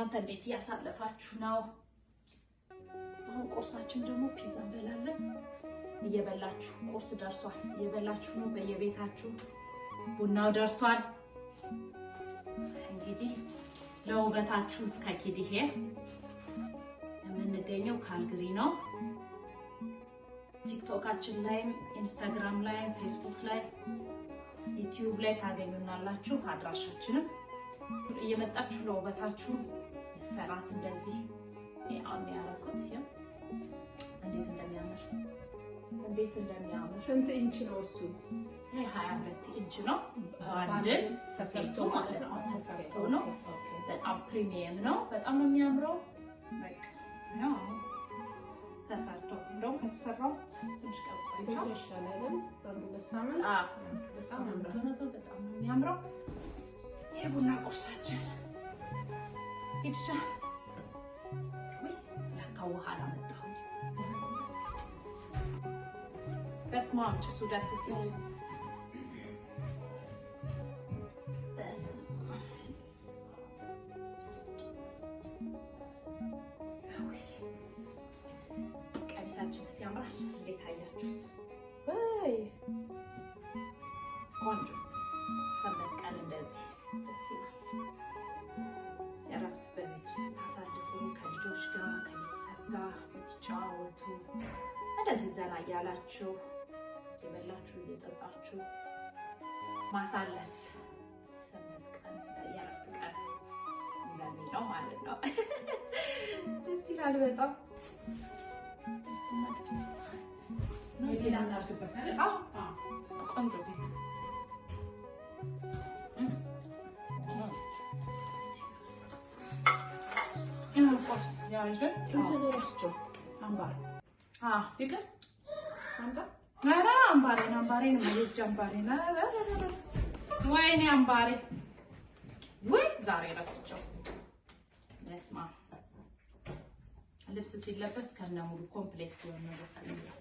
እናንተ እንዴት ያሳለፋችሁ ነው? አሁን ቁርሳችን ደግሞ ፒዛ እንበላለን። እየበላችሁ ቁርስ ደርሷል። እየበላችሁ ነው በየቤታችሁ። ቡናው ደርሷል። እንግዲህ ለውበታችሁ እስከ ኪዲሄ የምንገኘው ካልግሪ ነው። ቲክቶካችን ላይ፣ ኢንስታግራም ላይ፣ ፌስቡክ ላይ፣ ዩቲዩብ ላይ ታገኙናላችሁ። አድራሻችንም እየመጣችሁ ለውበታችሁ ሰራት እንደዚህ አሁን ያረኩት እንዴት እንደሚያምር ስንት ኢንች ነው እሱ? 22 ኢንች ነው። ባንድል ተሰርቶ ማለት ነው። ተሰርቶ ነው። በጣም ፕሪሚየም ነው። በጣም ነው የሚያምረው። በቃ ነው ተሰርቶ እንደውም ከተሰራው ትንሽ ቀርቷል ይሻላል። በሳምንት በጣም ነው የሚያምረው። የቡና ቁርሳችን ይድሻ ወይ ለካ ውሃ አላመጣሁም። በስመ አብ ጭሱ ደስ ሲል ቀሚሳችን ሲያምራል። እንዴት አያችሁት? ወይ ቆንጆ ሰንበት ቀን እንደዚህ ደስ ይላል። እረፍት በቤት ውስጥ ታሳልፉ ከልጆች ጋር ከቤተሰብ ጋር ብትጫወቱ እንደዚህ ዘና እያላችሁ የበላችሁ እየጠጣችሁ ማሳለፍ ሰንበት ቀን የእረፍት ቀን በሚለው ማለት ነው። ደስ ይላል በጣም ቆንጆ ወይኔ አምባሬ ወይ ዛሬ ረስቸው። በስመ አብ ልብስ ሲለበስ ከነ ሙሉ ኮምፕሌክስ ሲሆን ነው ደስ የሚለው።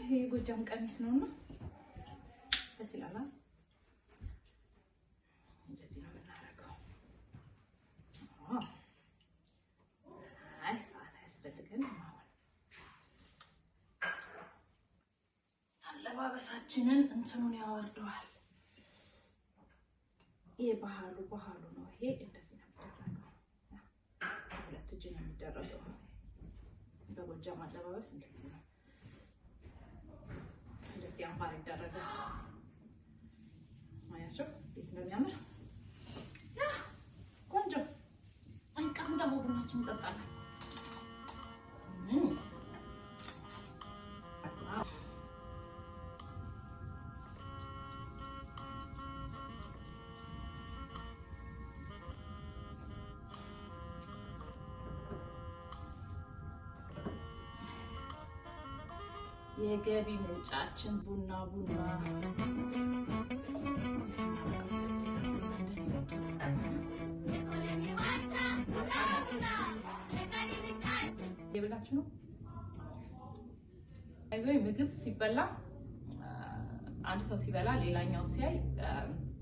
ይሄ ጎጃም ቀሚስ ነውና ደስ ይላል። እንደዚህ ነው የምናደርገው። አይ ሰዓት አያስፈልግም። አለባበሳችንን እንትኑን ያወርደዋል። ይሄ ባህሉ ነው። ይሄ እንደዚህ ነው የሚደረገው። ሁለት እጅ ነው የሚደረገው። በጎጃም አለባበስ እንደዚህ ነው። እንደዚህ አምባር ይደረጋል። አያችሁ እንዴት እንደሚያምር ቆንጆ። አንቀም ደግሞ ቡናችን እንጠጣለን። የገቢ ምንጫችን ቡና የብላችሁ ነው። ምግብ ሲበላ አንድ ሰው ሲበላ ሌላኛው ሲያይ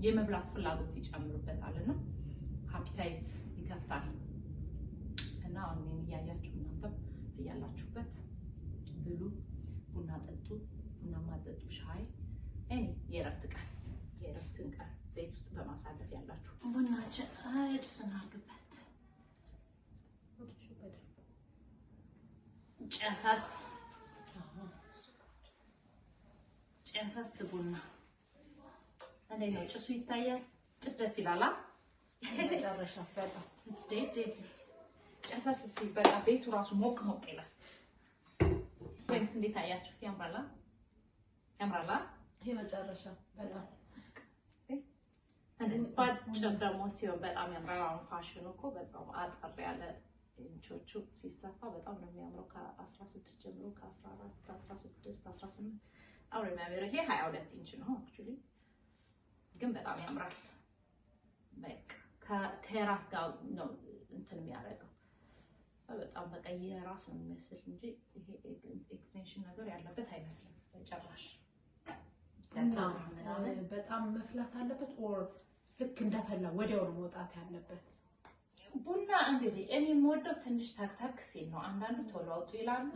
የመብላት ፍላጎት ይጨምርበታልና አፒታይት ይከፍታል። እና አሁን እያያችሁ እናንተም እያላችሁበት ብሉ፣ ቡና ጠጡ። ቡና ማጠጡ ሻይ እኔ የእረፍትን ቀን ቤት ውስጥ በማሳለፍ ያላችሁ ቡናችን ጭስ እናድርግበት። ጨሳስ ቡና እንዴት ነው? ጭሱ ይታያል። ጭስ ደስ ይላል። መጨረሻ በጣም ጨሳስ ሲል በቃ ቤቱ ራሱ ሞቅ ይላል። ወይስ እንዴት አያችሁት? ያምራላ። ይሄ መጨረሻ በጣም እንደዚህ ባጭር ደግሞ ሲሆን በጣም ያምራል። አሁን ፋሽኑ እኮ በጣም አጠር ያለ ኢንቾቹ ሲሰፋ በጣም ነው የሚያምረው። ከ16 ጀምሮ ከ14 16 18 አሁን የሚያምረው ይሄ 22 ኢንች ነው። አክቹሊ ግን በጣም ያምራል። በቃ ከራስ ጋር ነው እንትን የሚያደርገው። በጣም በቃ የራስ ነው የሚመስል እንጂ ይሄ ኤክስቴንሽን ነገር ያለበት አይመስልም በጭራሽ። በጣም መፍላት አለበት ኦር ልክ እንደፈላ ወዲያው ነው መውጣት ያለበት? ቡና እንግዲህ እኔ የምወደው ትንሽ ታክታክ ሲል ነው። አንዳንዱ ቶሎ አውጡ ይላሉ።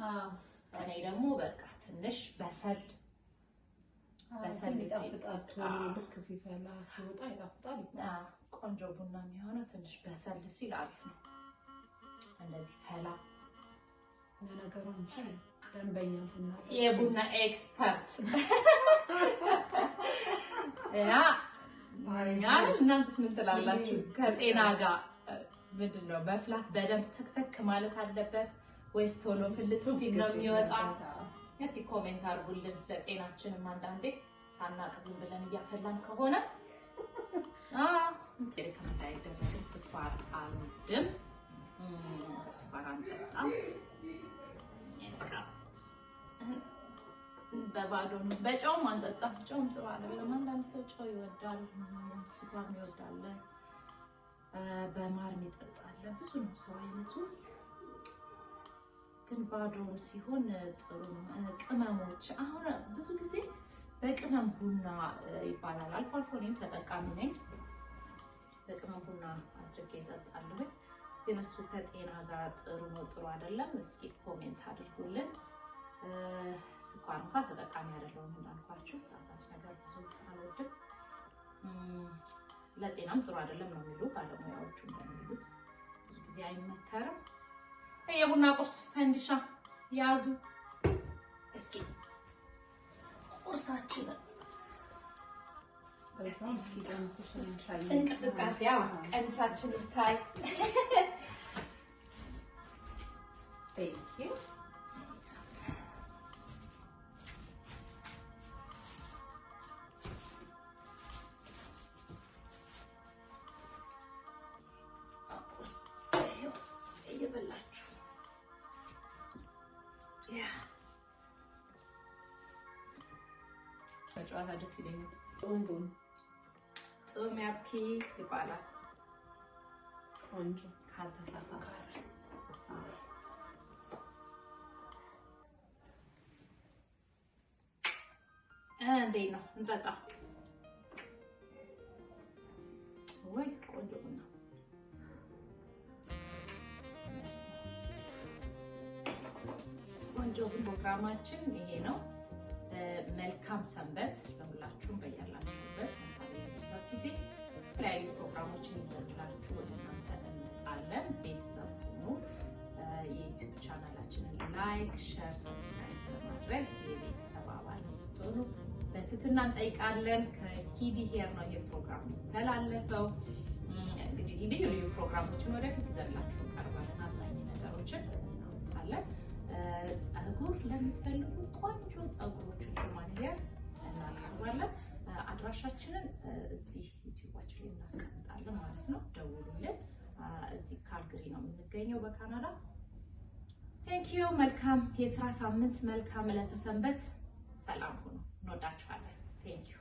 እኔ ደግሞ በቃ ትንሽ በሰል ይጣፍጣል። ቶሎ ልክ ሲፈላ ሲወጣ ይጣፍጣል። ቆንጆ ቡና የሚሆነው ትንሽ በሰል ሲል አሪፍ ነው። እንደዚህ ፈላ ለነገሩ አንቺ ደንበኛ ቡና የቡና ኤክስፐርት ያ እናንተስ ምን ትላላችሁ? ከጤና ጋር ምንድነው መፍላት በደንብ ተክተክ ማለት አለበት ወይስ ቶሎ ፍልጥ ሲል ነው የሚወጣ? እስኪ ኮሜንት አድርጉልን። ለጤናችንም አንዳንዴ ሳናቅ ዝም ብለን እያፈላን ከሆነ ከመታይ ደግሞ ስኳር አልወድም፣ ስኳር አንጠጣም። በባዶ ነው። በጨውም አንጠጣም። ጨውም ጥሩ አይደለም። አንዳንድ ሰው ጨው ይወዳል፣ ስኳር ይወዳል፣ በማር ይጠጣል። ብዙ ነው ሰው አይነቱ። ግን ባዶውን ሲሆን ጥሩ ነው። ቅመሞች አሁን ብዙ ጊዜ በቅመም ቡና ይባላል። አልፎ አልፎ እኔም ተጠቃሚ ነኝ። በቅመም ቡና አድርጌ እጠጣለሁ። ግን እሱ ከጤና ጋር ጥሩ ነው ጥሩ አይደለም? እስኪ ኮሜንት አድርጉልን። ስኳር እንኳን ተጠቃሚ አይደለሁም እንዳልኳችሁ፣ ጣፋጭ ነገር ብዙ አልወድም። ለጤናም ጥሩ አይደለም ነው የሚሉ ባለሙያዎቹ እንደሚሉት። ብዙ ጊዜ አይመከርም። የቡና ቁርስ ፈንዲሻ ያዙ እስኪ ቁርሳችንን እንቅስቃሴ ቀሚሳችን ይታይ። ጨዋታ ደስ ይለኛል። ጾም ያፒ ይባላል። ቆንጆ ካልተሳሳተ እንዴት ነው እንጠጣ ወይ? ቆንጆ ቡና ቆንጆ ፕሮግራማችን ይሄ ነው። መልካም ሰንበት ለሁላችሁም በያላችሁበት መልካም ጊዜ። የተለያዩ ፕሮግራሞችን ይዘንላችሁ ወደ እናንተ እንመጣለን። ቤተሰብ ሁኑ። የዩቲዩብ ቻናላችንን ላይክ፣ ሼር፣ ሰብስክራይብ በማድረግ የቤተሰብ አባል እንድትሆኑ በትህትና እንጠይቃለን። ከኪዲ ሄር ነው ይሄ ፕሮግራም የሚተላለፈው። እንግዲህ ልዩ ልዩ ፕሮግራሞችን ወደፊት ይዘንላችሁ እንቀርባለን። አዝናኝ ነገሮችን እናወጣለን። ጸጉር ለምትፈልጉ ቆንጆ ጸጉሮችን ለማንገር እናቀርባለን። አድራሻችንን እዚህ ዩቲዩባችን ላይ እናስቀምጣለን ማለት ነው። ደውሉልን። እዚህ ካልግሪ ነው የምንገኘው በካናዳ። ቴንኪዩ። መልካም የስራ ሳምንት፣ መልካም ዕለተ ሰንበት። ሰላም ሁኑ። እንወዳችኋለን። ቴንኪዩ።